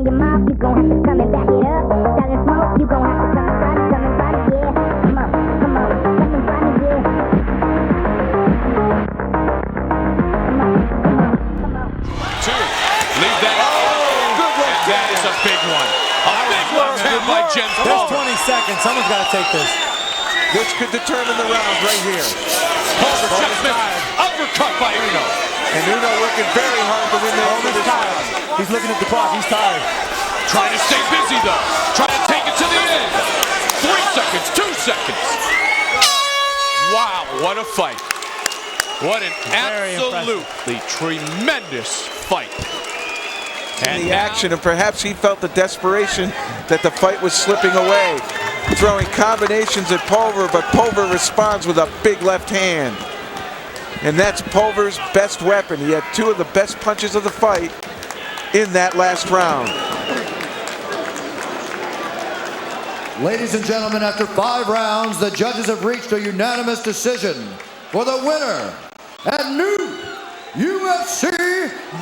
run your mouth, you gon' have to come and back it up. Selling smoke, you gon' have to come and find it, yeah. Come on, come and find it, yeah. Come on. Two. Leave that. Good one. And that is a big one. A big left hand by Jens There's Pulver. 20 seconds. Someone's got to take this. This could determine the round right here. Pulver just missed. Uppercut by Uno. And Uno working very hard to win this round. He's looking at the clock. He's tired. Trying to stay busy though. Trying to take it to the end. 3 seconds, 2 seconds. Wow, what a fight. What an Very absolutely tremendous fight. And the action, and perhaps he felt the desperation that the fight was slipping away. Throwing combinations at Pulver, but Pulver responds with a big left hand. And that's Pulver's best weapon. He had 2 of the best punches of the fight in that last round. Ladies and gentlemen, after 5 rounds, the judges have reached a unanimous decision for the winner and new UFC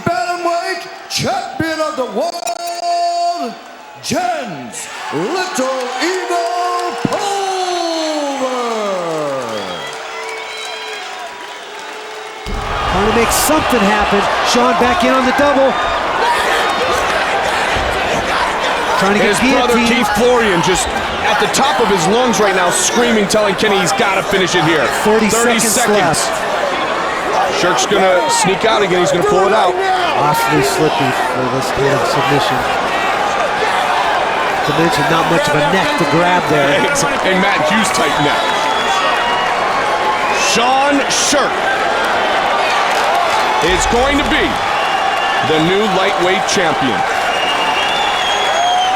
Bantamweight Champion of the World, Jens Little Eagle Pulver. Trying to make something happen. Sean back in on the double. Trying to get his brother guillotined. Keith Florian just at the top of his lungs right now, screaming, telling Kenny he's got to finish it here. 30 seconds left. Shirk's going to sneak out again. He's going to pull it out. Awfully slippy for this kind of submission. To mention not much of a neck to grab there. A Matt Hughes type neck. Sean Shirk is going to be the new lightweight champion.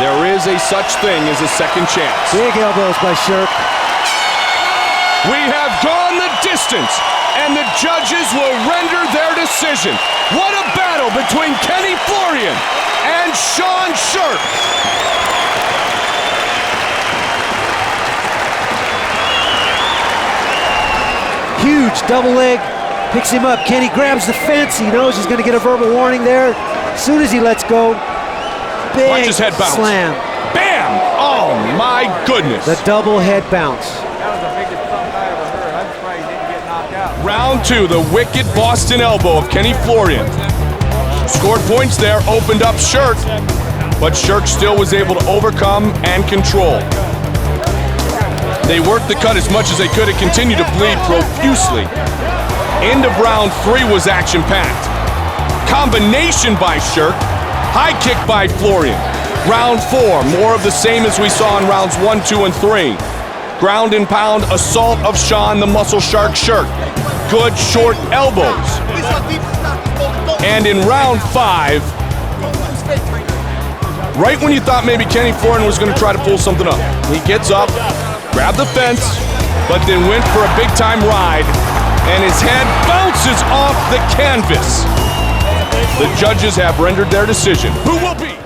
There is a such thing as a second chance. Big elbows by Shirk. We have gone the distance, and the judges will render their decision. What a battle between Kenny Florian and Sean Shirk. Huge double leg. Picks him up. Kenny grabs the fence. He knows he's going to get a verbal warning there. As soon as he lets go, big Watch his head bounce. slam. Bam! Oh my goodness. The double head bounce. Round 2, the wicked Boston elbow of Kenny Florian. Scored points there, opened up Shirk, but Shirk still was able to overcome and control. They worked the cut as much as they could and continued to bleed profusely. End of round 3 was action-packed. Combination by Shirk, high kick by Florian. Round 4, more of the same as we saw in rounds 1, 2, and 3. Ground and pound assault of Sean the Muscle Shark Shirk. Good short elbows. And in round 5, right when you thought maybe Kenny Florian was going to try to pull something up, he gets up, grabbed the fence, but then went for a big-time ride, and his head bounces off the canvas. The judges have rendered their decision. Who will be?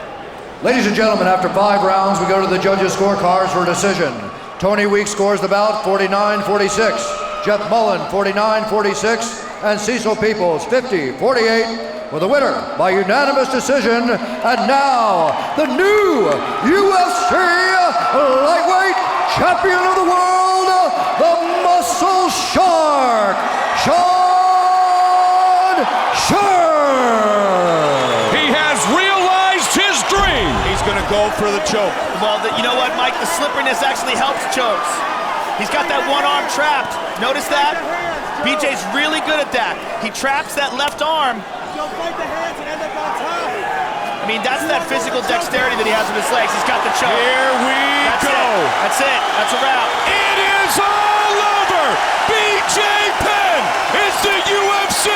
Ladies and gentlemen, after 5 rounds, we go to the judges' scorecards for a decision. Tony Weeks scores the bout 49-46. Jeff Mullen 49-46. And Cecil Peoples 50-48 for the winner by unanimous decision. And now, the new UFC lightweight champion of the world, the Muscle Shark, Sean Shirk. He has realized his dream. He's going to go for the choke. Well, you know what, Mike? The slipperiness actually helps chokes. He's got that one arm trapped. Notice that? BJ's really good at that. He traps that left arm. I mean, that's that physical dexterity that he has with his legs. He's got the choke. Here we go. That's it. That's a wrap. It is all over. BJ Penn is the UFC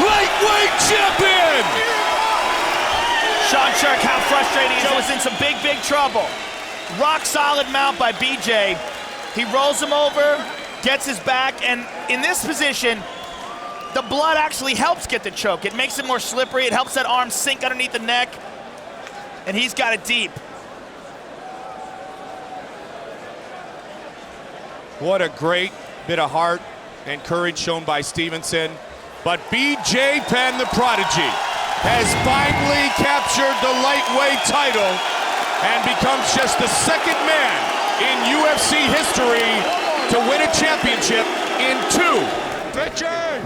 lightweight champion. Sean Shirk, how frustrating. He was in some big, big trouble. Rock solid mount by BJ. He rolls him over, gets his back, and in this position, the blood actually helps get the choke. It makes it more slippery. It helps that arm sink underneath the neck, and he's got it deep. What a great bit of heart and courage shown by Stevenson. But BJ Penn, the prodigy, has finally captured the lightweight title and becomes just the second man in UFC history to win a championship in 2.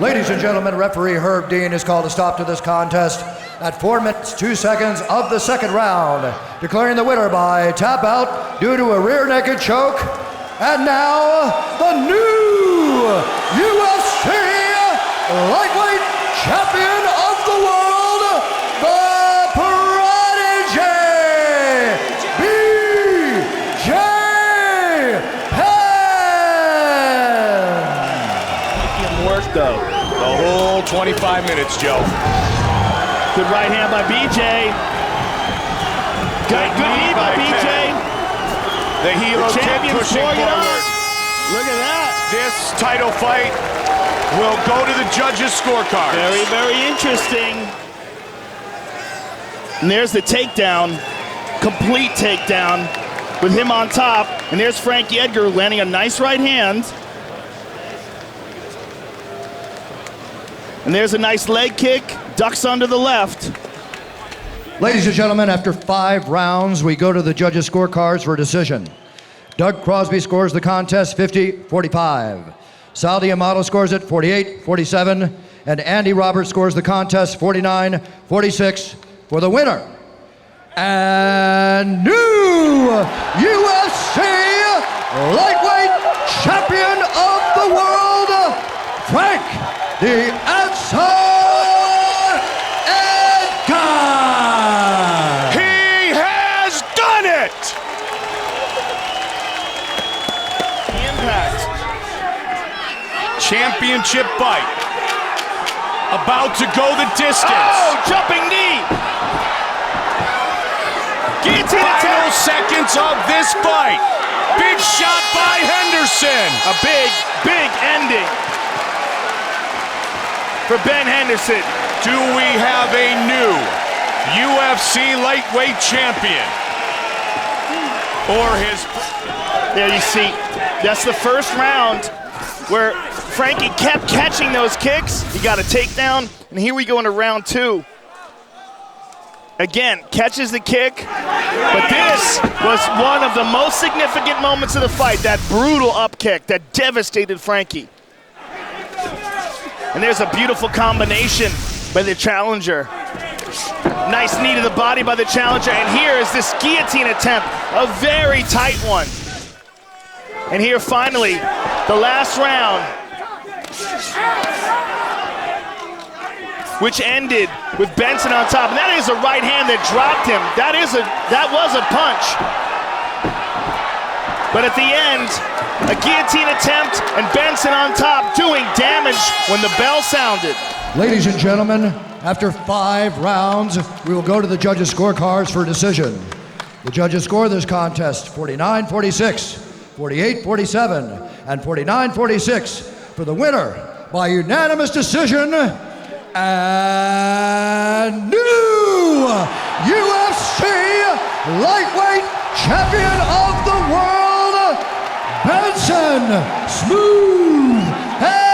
Ladies and gentlemen, referee Herb Dean has called a stop to this contest at 4 minutes 2 seconds of the second round, declaring the winner by tap out due to a rear naked choke. And now, the new UFC lightweight champion of the world, the Prodigy, BJ Penn. Making work though. The whole 25 minutes, Joe. Good right hand by BJ. Good knee by BJ. The hero kick pushing forward. Look at that. This title fight will go to the judges' scorecards. Very, very interesting. And there's the takedown. Complete takedown with him on top. And there's Frankie Edgar landing a nice right hand. And there's a nice leg kick. Ducks under the left. Ladies and gentlemen, after 5 rounds, we go to the judges' scorecards for a decision. Doug Crosby scores the contest 50-45. Sal D'Amato scores it 48-47. And Andy Roberts scores the contest 49-46 for the winner. And new UFC lightweight champion of the world, Frank the Answer Edgar. He has done it! Impact. Championship fight. About to go the distance. Oh, jumping knee. Guillotine Final attack. seconds of this fight. Big shot by Henderson. A big, big ending for Ben Henderson. Do we have a new UFC lightweight champion? Or his... There you see, that's the first round where Frankie kept catching those kicks. He got a takedown, and here we go into round 2. Again, catches the kick, but this was one of the most significant moments of the fight, that brutal up kick that devastated Frankie. And there's a beautiful combination by the challenger. Nice knee to the body by the challenger, and here is this guillotine attempt, a very tight one. And here finally, the last round, which ended with Benson on top. And that is a right hand that dropped him. That was a punch. But at the end, a guillotine attempt and Benson on top doing damage when the bell sounded. Ladies and gentlemen, after 5 rounds, we will go to the judges' scorecards for a decision. The judges score this contest 49-46, 48-47, and 49-46 for the winner by unanimous decision and new UFC lightweight champion of the world, Benson Smooth Henderson.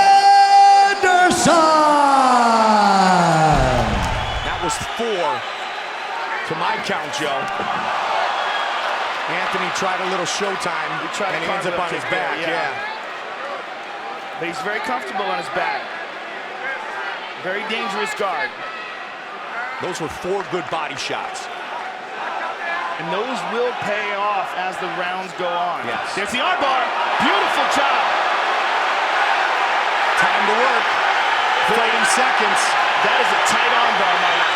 That was 4 to my count, Joe. Anthony tried a little showtime, and he ends up on his back, yeah. But he's very comfortable on his back. Very dangerous guard. Those were 4 good body shots. And those will pay off as the rounds go on. Yes. There's the armbar. Beautiful job. Time to work. 30 seconds. That is a tight armbar, Mike.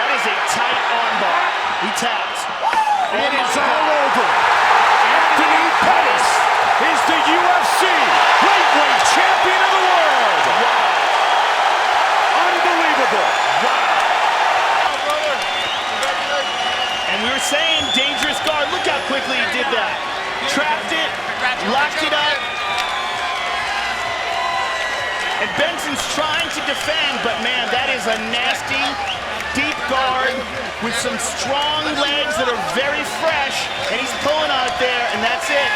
That is a tight armbar. He tapped. It is all over. Anthony Pettis is the UFC lightweight champion of the world. Wow. Unbelievable. And we were saying dangerous guard. Look how quickly he did that. Trapped it, locked it up. And Benson's trying to defend, but man, that is a nasty, deep guard with some strong legs that are very fresh, and he's pulling out there, and that's it.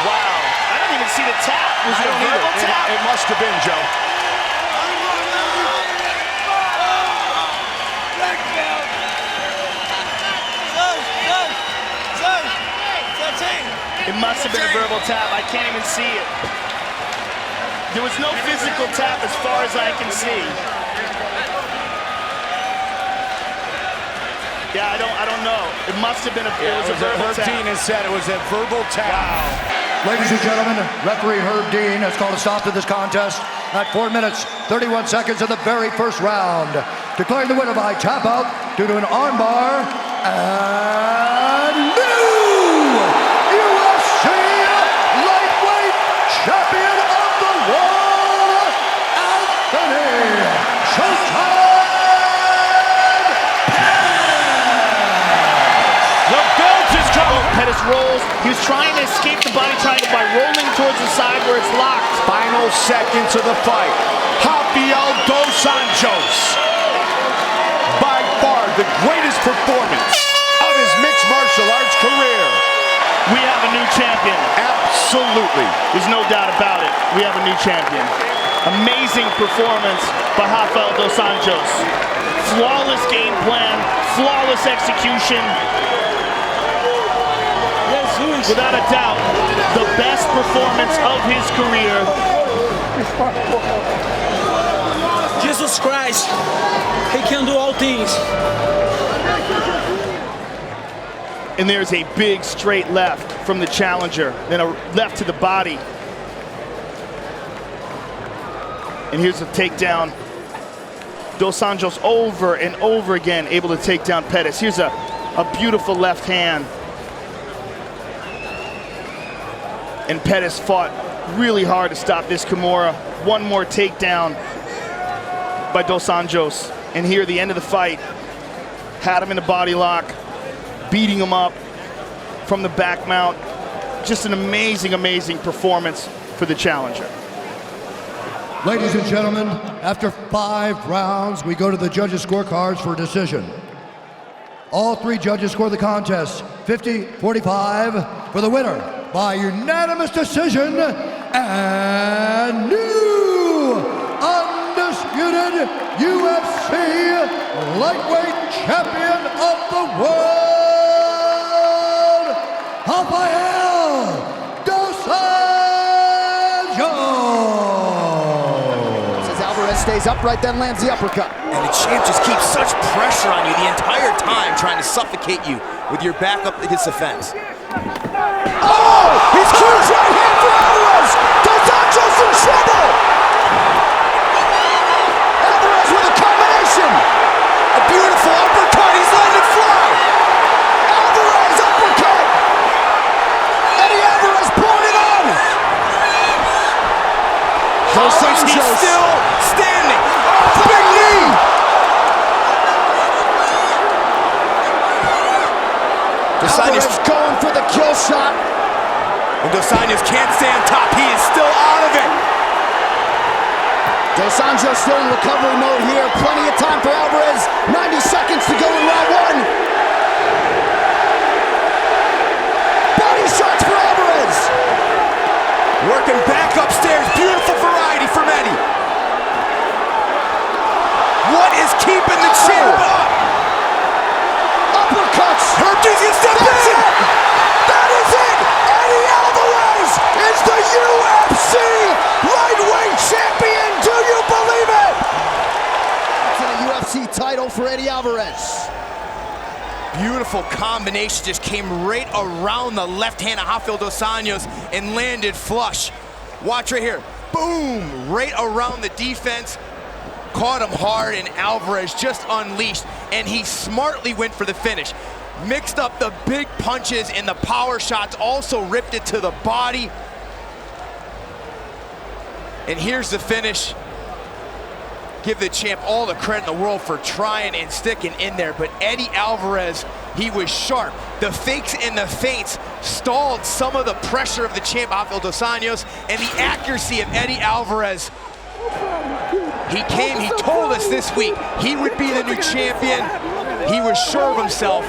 Wow, I don't even see the tap. Was it a verbal tap? It must have been, Joe. It must have been a verbal tap. I can't even see it. There was no physical tap as far as I can see. Yeah, I don't know. It must have been a verbal tap. Dean has said it was a verbal tap. Wow. Ladies and gentlemen, referee Herb Dean has called a stop to this contest at 4 minutes, 31 seconds of the very first round, declaring the winner by tap out due to an armbar and new UFC lightweight champion of the world, Anthony Showtime. Pettis rolls. He was trying to escape the body triangle by rolling towards the side where it's locked. Final seconds of the fight. Rafael dos Anjos. By far the greatest performance of his mixed martial arts career. We have a new champion. Absolutely. There's no doubt about it. We have a new champion. Amazing performance by Rafael dos Anjos. Flawless game plan, flawless execution. Without a doubt, the best performance of his career. Jesus Christ, he can do all things. And there's a big straight left from the challenger, then a left to the body. And here's a takedown. Dos Anjos over and over again able to take down Pettis. Here's a beautiful left hand. And Pettis fought really hard to stop this Kimura. One more takedown by Dos Anjos. And here, the end of the fight, had him in a body lock, beating him up from the back mount. Just an amazing, amazing performance for the challenger. Ladies and gentlemen, after 5 rounds, we go to the judges' scorecards for a decision. All 3 judges score the contest 50-45 for the winner by unanimous decision and new undisputed UFC lightweight champion of the world, Rafael dos Anjos. As Alvarez stays upright, then lands the uppercut. And the champ just keeps such pressure on you the entire time, trying to suffocate you with your back up against the fence. Oh! He's huge right hand for Alvarez! Dos Anjos in trouble! Alvarez with a combination! A beautiful uppercut, he's landed fly! Alvarez uppercut! Eddie Alvarez pulling it on! Dos Anjos he's still standing! Oh, big knee! Alvarez going for the kill shot. And Dos Anjos can't stay on top. He is still out of it. Dos Anjos still in recovery mode here. Plenty of time for Alvarez. 90 seconds to go in round 1. Body shots for Alvarez. Working back upstairs. Beautiful variety from Eddie. What is keeping the champ up? Uppercuts. Herb Dean can step in. That is it. Eddie Alvarez is the UFC lightweight champion. Do you believe it? It's a UFC title for Eddie Alvarez. Beautiful combination, just came right around the left hand of Rafael dos Anjos and landed flush. Watch right here. Boom! Right around the defense. Caught him hard, and Alvarez just unleashed, and he smartly went for the finish. Mixed up the big punches and the power shots, also ripped it to the body. And here's the finish. Give the champ all the credit in the world for trying and sticking in there, but Eddie Alvarez, he was sharp. The fakes and the feints stalled some of the pressure of the champ, Rafael dos Anjos, and the accuracy of Eddie Alvarez. He told us this week he would be the new champion. He was sure of himself,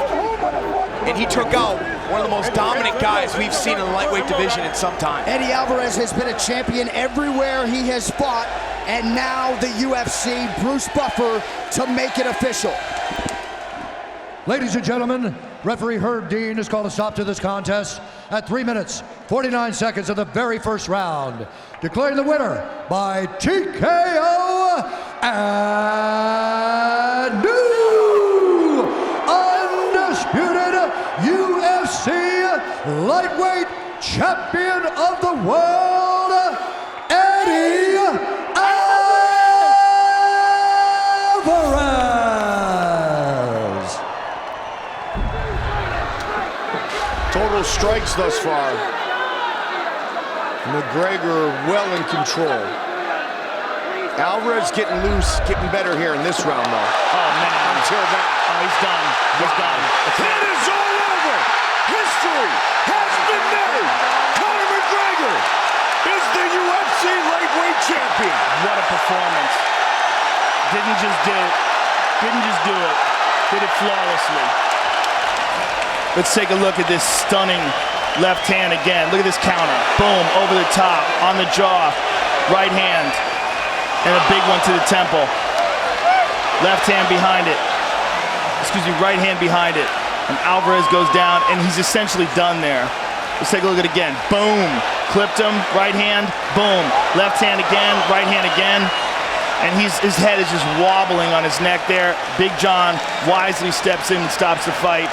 and he took out one of the most dominant guys we've seen in the lightweight division in some time. Eddie Alvarez has been a champion everywhere he has fought, and now the UFC, Bruce Buffer, to make it official. Ladies and gentlemen, Referee Herb Dean has called a stop to this contest at 3 minutes, 49 seconds of the very first round, declaring the winner by TKO and new undisputed UFC lightweight champion of the world, Eddie Alvarez. Total strikes thus far. McGregor well in control. Alvarez getting loose, getting better here in this round, though. Oh, man. Until that. Oh, he's done. He's done. It is all over. History has been made. Conor McGregor is the UFC lightweight champion. What a performance. Didn't just do it. Didn't just do it. Did it flawlessly. Let's take a look at this stunning left hand again. Look at this counter. Boom, over the top, on the jaw. Right hand. And a big one to the temple. Left hand behind it. Excuse me, right hand behind it. And Alvarez goes down, and he's essentially done there. Let's take a look at it again. Boom. Clipped him. Right hand. Boom. Left hand again. Right hand again. And his head is just wobbling on his neck there. Big John wisely steps in and stops the fight.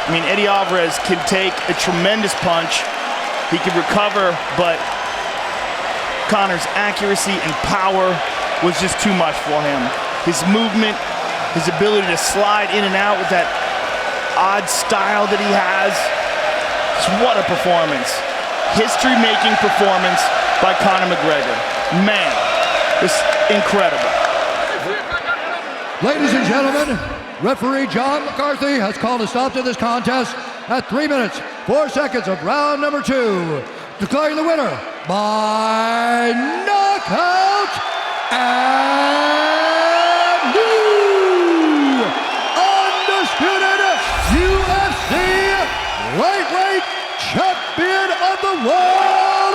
I mean, Eddie Alvarez can take a tremendous punch. He can recover, but Conor's accuracy and power was just too much for him. His movement, his ability to slide in and out with that odd style that he has. What a performance. History-making performance by Conor McGregor. Man, it's incredible. Ladies and gentlemen, referee John McCarthy has called a stop to this contest at 3 minutes, 4 seconds of round number 2, declaring the winner by knockout and new undisputed UFC lightweight champion of the world,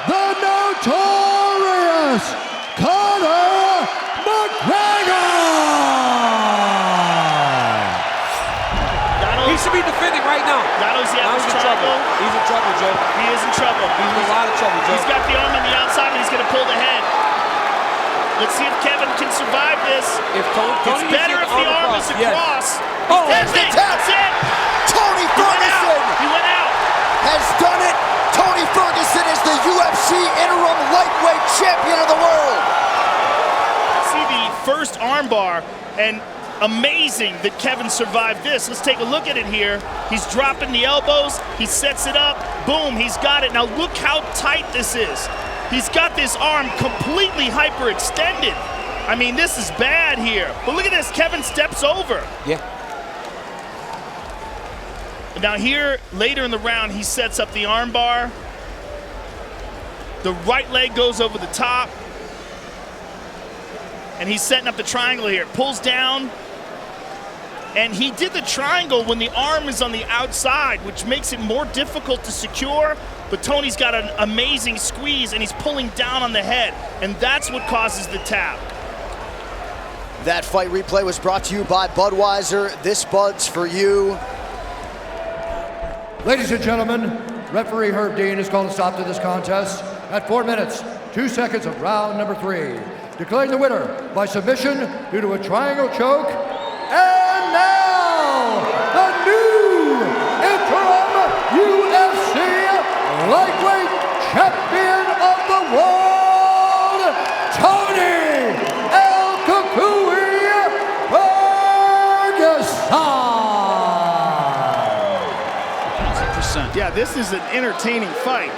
the notorious Conor McGregor. He should be defending right now. Not only is he having trouble. He's in trouble, Joe. He is in trouble. He's in a lot of trouble, Joe. He's got the arm on the outside, and he's going to pull the head. Let's see if Kevin can survive this. It's better if the arm is across. Oh, that's it. That's it. Tony Ferguson He went out. has done it. Tony Ferguson is the UFC interim lightweight champion of the world. See the first armbar, and amazing that Kevin survived this. Let's take a look at it here. He's dropping the elbows. He sets it up. Boom, he's got it. Now look how tight this is. He's got this arm completely hyperextended. I mean, this is bad here. But look at this. Kevin steps over. Yeah. Now here, later in the round, he sets up the armbar. The right leg goes over the top. And he's setting up the triangle here. Pulls down. And he did the triangle when the arm is on the outside, which makes it more difficult to secure. But Tony's got an amazing squeeze, and he's pulling down on the head. And that's what causes the tap. That fight replay was brought to you by Budweiser. This Bud's for you. Ladies and gentlemen, referee Herb Dean has called a stop to this contest at 4 minutes, 2 seconds of round number 3, declaring the winner by submission due to a triangle choke. And now, the new interim UFC lightweight champion of the world, Tony El Cucuy Ferguson. Yeah, this is an entertaining fight.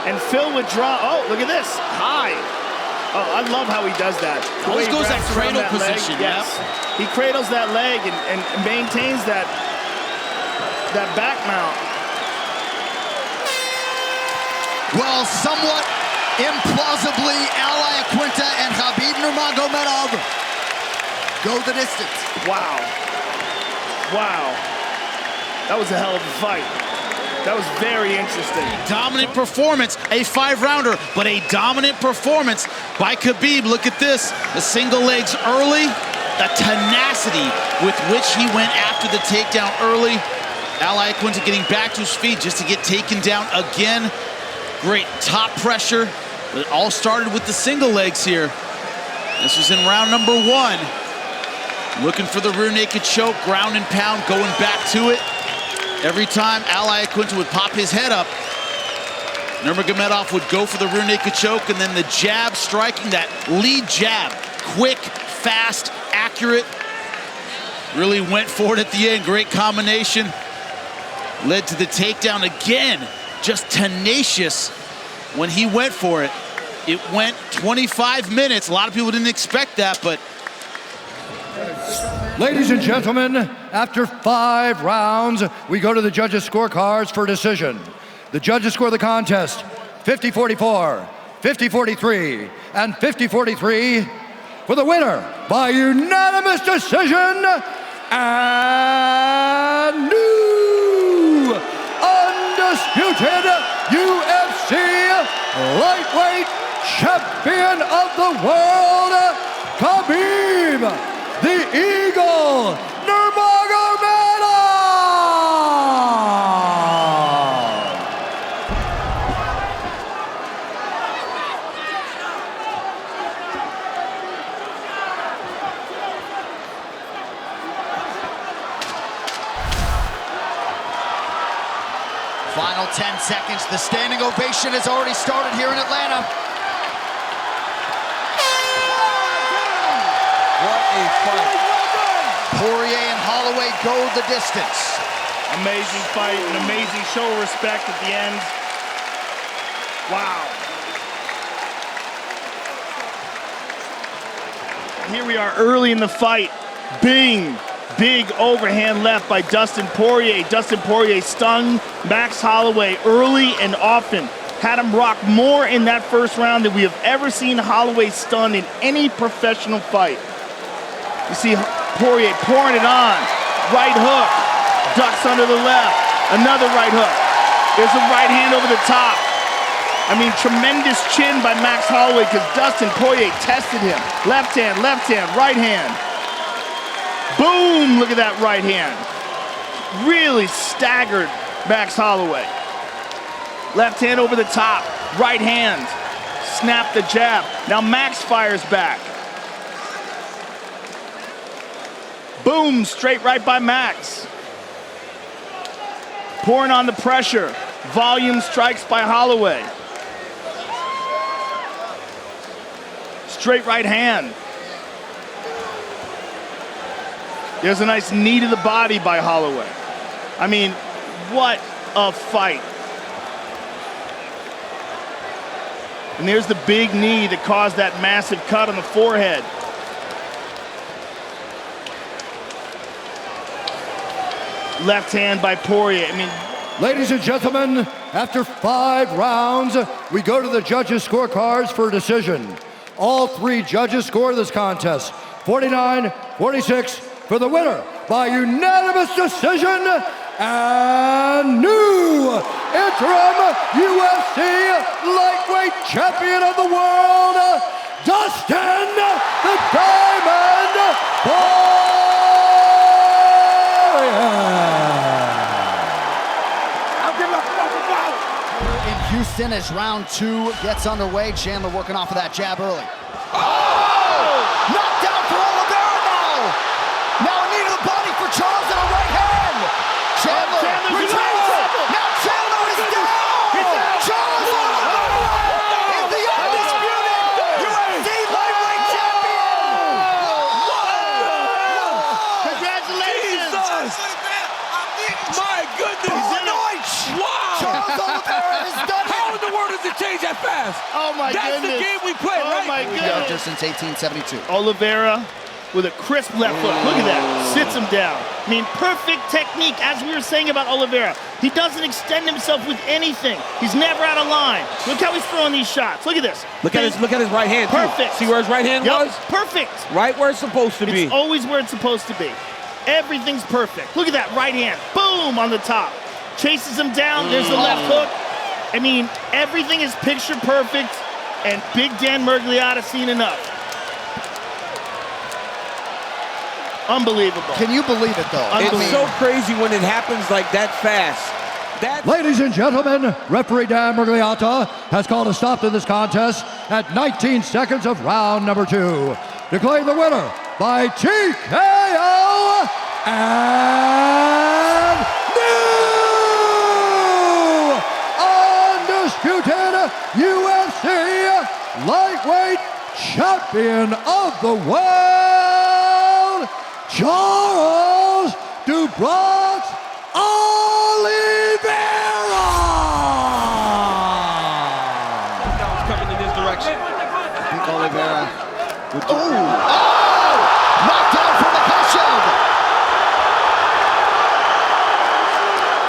And Phil withdraw. Oh, look at this. High. Oh, I love how he does that. Always goes that cradle leg. position. Yes. Yep. He cradles that leg and maintains that back mount. Well, somewhat implausibly, Al Iaquinta and Khabib Nurmagomedov go the distance. Wow. Wow. That was a hell of a fight. That was very interesting. Dominant performance, a 5-rounder, but a dominant performance by Khabib. Look at this, the single legs early, the tenacity with which he went after the takedown early. Al Iaquinta getting back to his feet just to get taken down again. Great top pressure. But it all started with the single legs here. This was in round number 1. Looking for the rear naked choke, ground and pound, going back to it. Every time Al Iaquinta would pop his head up, Nurmagomedov would go for the rear naked choke, and then the jab, striking that lead jab. Quick, fast, accurate. Really went for it at the end. Great combination. Led to the takedown again. Just tenacious when he went for it. It went 25 minutes. A lot of people didn't expect that, but... Ladies and gentlemen, after 5 rounds, we go to the judges' scorecards for decision. The judges score the contest 50-44, 50-43, and 50-43 for the winner by unanimous decision and new undisputed UFC lightweight champion of the world, Khabib the Eagle Nurmagomedov! Final 10 seconds. The standing ovation has already started here in Atlanta. What a fight. Poirier and Holloway go the distance. Amazing fight, an amazing show of respect at the end. Wow. Here we are early in the fight. Big overhand left by Dustin Poirier. Dustin Poirier stung Max Holloway early and often. Had him rock more in that first round than we have ever seen Holloway stunned in any professional fight. You see Poirier pouring it on. Right hook. Ducks under the left. Another right hook. There's a right hand over the top. I mean, tremendous chin by Max Holloway because Dustin Poirier tested him. Left hand, right hand. Boom! Look at that right hand. Really staggered Max Holloway. Left hand over the top. Right hand. Snap the jab. Now Max fires back. Boom! Straight right by Max. Pouring on the pressure. Volume strikes by Holloway. Straight right hand. There's a nice knee to the body by Holloway. I mean, what a fight. And there's the big knee that caused that massive cut on the forehead. Left hand by Poirier. I mean, ladies and gentlemen, after 5 rounds, we go to the judges' scorecards for a decision. All 3 judges score this contest 49-46 for the winner by unanimous decision and new interim UFC lightweight champion of the world, Dustin the Diamond In Houston as round 2 gets underway. Chandler working off of that jab early. Knocked down for Oliveira now. Now a knee to the body for Charles and a right hand. Chandler retrieves it. Now Chandler is down. Charles Oliveira is the undisputed UFC lightweight champion. Congratulations. My goodness. Wow. Charles Oliveira has done it. How in the world does it change that fast? oh my That's goodness. the game we play, right? Oh my We've got goodness. just since 1872. Oliveira with a crisp left hook. Look at that. Sits him down. I mean, perfect technique, as we were saying about Oliveira. He doesn't extend himself with anything. He's never out of line. Look how he's throwing these shots. Look at this. Look at his right hand. too. Perfect. See where his right hand was? Perfect. Right where it's supposed to be. It's always where it's supposed to be. Everything's perfect. Look at that right hand. Boom on the top. Chases him down. There's the left hook. I mean, everything is picture perfect, and Big Dan Miragliotta seen enough. Unbelievable. Can you believe it, though? It's so crazy when it happens like that fast. Ladies and gentlemen, referee Dan Murgliata has called a stop to this contest at 19 seconds of round number 2. Declaring the winner by TKO and new undisputed UFC lightweight champion of the world, Charles do Bronx Oliveira! Coming in this direction. I think Oliveira. Knockdown from Makhachev.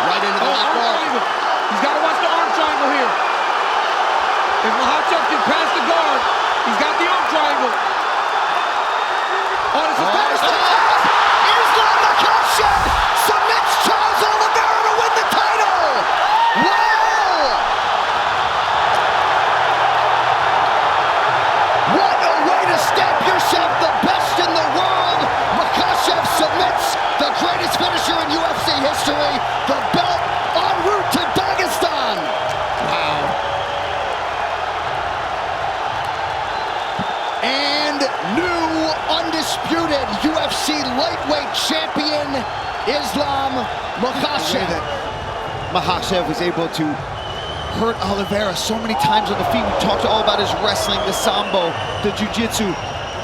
Right into the left guard. He's got to watch the arm triangle here. If Makhachev can pass the guard, he's got the arm triangle. Oh, this is Islam Makhachev submits Charles Oliveira to win the title. Wow! What a way to stamp yourself the best in the world. Makhachev submits the greatest finisher in UFC history. The belt en route to Dagestan. Wow. And new undisputed UFC lightweight champion, Islam Makhachev. Makhachev was able to hurt Oliveira so many times on the feet. We talked all about his wrestling, the sambo, the jiu-jitsu,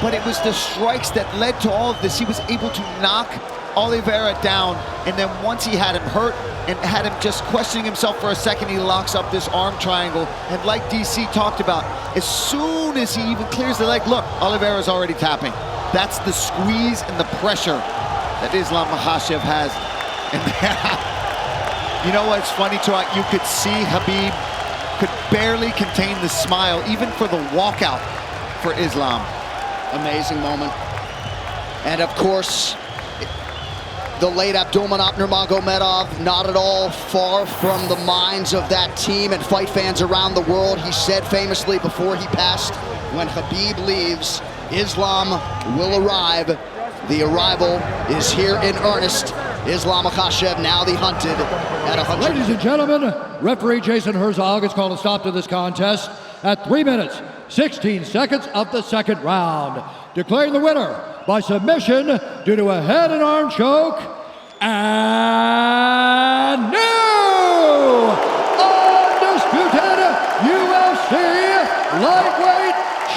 but it was the strikes that led to all of this. He was able to knock Oliveira down, and then once he had him hurt and had him just questioning himself for a second, he locks up this arm triangle. And like DC talked about, as soon as he even clears the leg, look, Oliveira's already tapping. That's the squeeze and the pressure that Islam Makhachev has. And you know what's funny, too? You could see Khabib could barely contain the smile, even for the walkout for Islam. Amazing moment. And of course, the late Abdulmanap Nurmagomedov, not at all far from the minds of that team and fight fans around the world. He said famously before he passed, when Khabib leaves, Islam will arrive. The arrival is here in earnest. Islam Makhachev, now the hunted at 100. Ladies and gentlemen, referee Jason Herzog has called a stop to this contest at 3 minutes, 16 seconds of the second round. Declaring the winner by submission due to a head and arm choke, and new undisputed UFC lightweight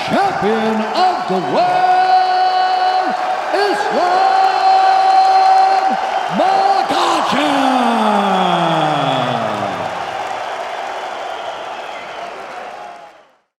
champion of the world,